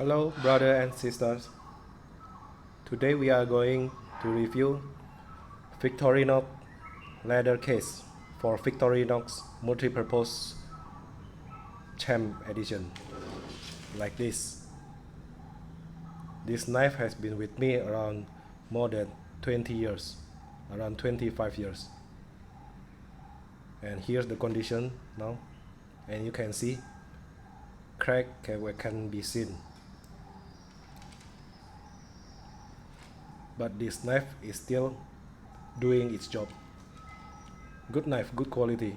Hello, brother and sisters. Today we are going to review Victorinox leather case for Victorinox multi-purpose champ edition. Like this. This knife has been with me around more than 20 years, around 25 years. And here's the condition now, and you can see crack can be seen. But this knife is still doing its job. Good knife, good quality.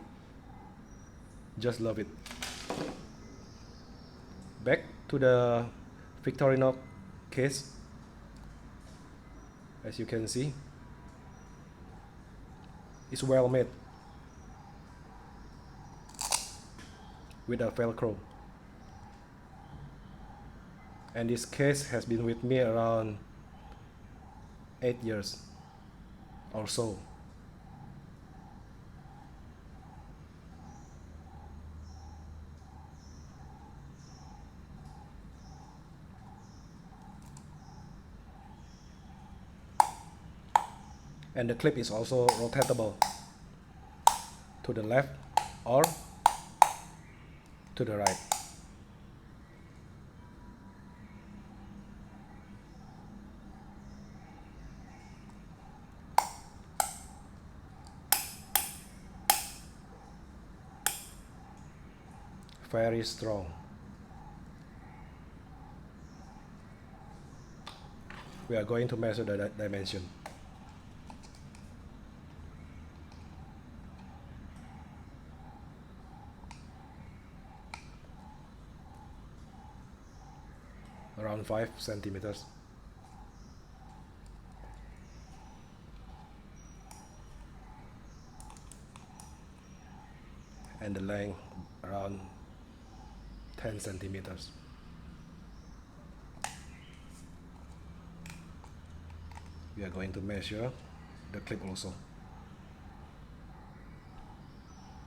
Just love it. Back to the Victorinox case. As you can see, it's well made with a Velcro. And this case has been with me around 8 years or so. And the clip is also rotatable to the left or to the right. Very strong. We are going to measure the dimension. Around 5 centimeters. And the length around 10 centimeters. We are going to measure the clip also.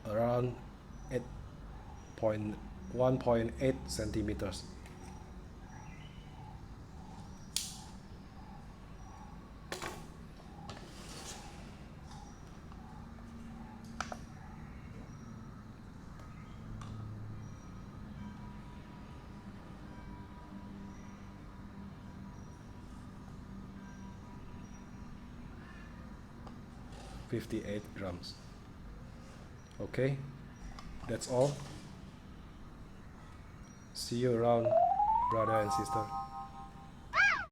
Around 1.8 centimeters. $58 grams. Okay, that's all. See you around, brother and sister.